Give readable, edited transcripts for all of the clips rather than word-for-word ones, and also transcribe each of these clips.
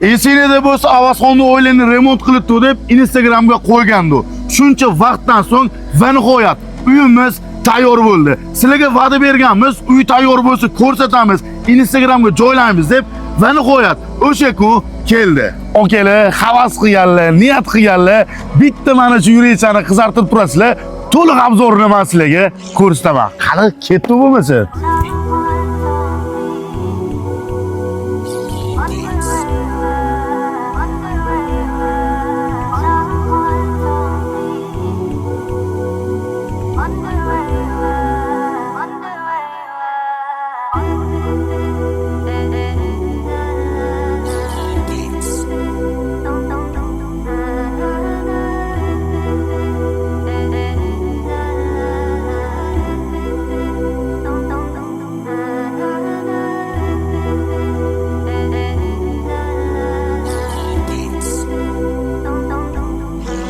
Esinede bo'lsa Avazxonni oilani remont qilibdi deb Instagramga qo'ygandi. Shuncha vaqtdan so'ng va nihoyat uyimiz tayyor bo'ldi. Sizlarga va'da berganmiz, uy tayyor bo'lsa ko'rsatamiz, Instagramga joylaymiz deb va nihoyat o'sha kun keldi. Okalar havas qilganlar, niyat qilganlar, bitta mana shu yurechani qizartirib turasizlar. To'liq obzorini men sizlarga ko'rsataman. Qani ketdi bo'lmasa.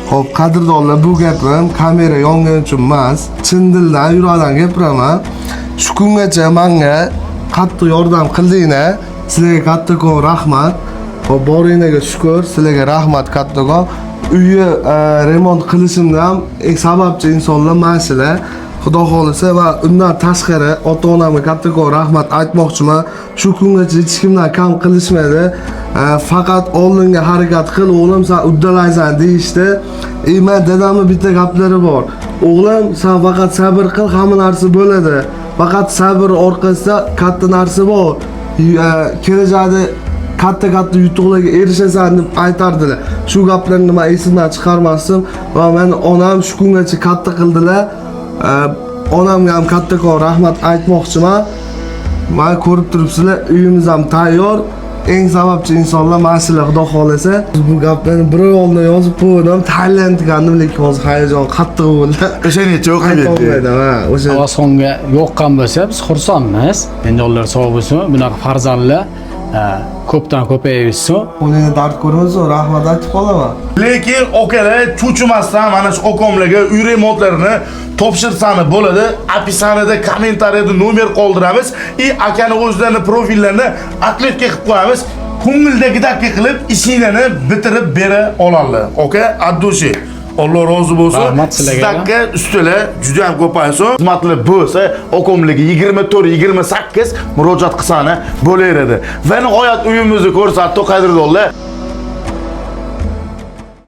Xo'p, qadrdonlar, bu gapim kamera yongan uchun emas, chin dildan yurakdan gapiraman. Shu kungacha menga qattiq yordam qildinglar. Sizlarga kattakon rahmat. Xo'p, boringlarga shukr, sizlarga rahmat kattakon. Uyni remont qilishimdan eng sababchi insonlar men sizlar. Xudo xolisa va undan tashqari ota-onamga kattakon rahmat aytmoqchiman. Shu kungacha hech kimdan kam qilishmadi. Faqat oldinga harakat qil, o'g'lim, sen uddalaysan deyishdi. Men dadamning bitta gaplari bor. O'g'lim, sen faqat sabr qil, hamma narsa bo'ladi. Faqat sabr orqasida katta narsa bor. Kelajakda katta yutuqlarga erishasan deb aytardilar. Shu gaplarni men esimdan chiqarmasdim va men onam shu kungacha katta qildilar. Onamga ham kattakon rahmat aytmoqchiman. Men ko'rib turibsizlar, uyimiz ham tayyor. Eng sababchi insonlar men sizlar, xudo xolasa. Bu gaplarni bir yo'lda yozib qo'ydim, tayyorlangandim, lekin hozir hayajon qattiq bo'ldi. O'shanecha o'qiydi. O'sha Avazxonga yoqqan bo'lsa, biz xursandmiz. Endi ular sog' bo'lsin, bunaqa farzandlar ko'pdan ko'payaversin. Qo'lingni dard ko'rmasin, rahmat aytib qolaman. Lekin okalar cho'chimasdan mana shu okomlarga uy remontlarini topshirsani bo'ladi. Opisaniyada, kommentariyada nomer qoldiramiz. Akani o'zlarini profillarini atletga qilib qo'yamiz. Ko'ngildagidek qilib ishinglarni bitirib bera oladilar. Oka, addushi. Alloh rozi bo'lsin. Rahmat sizlarga. Sizlarga ustilar juda ham ko'paysin. Xizmatlar bo'lsa, okomlarga 24-28 murojaat qilsani bo'laveradi. Va nihoyat uyimizni ko'rsatdi qadrdonlar.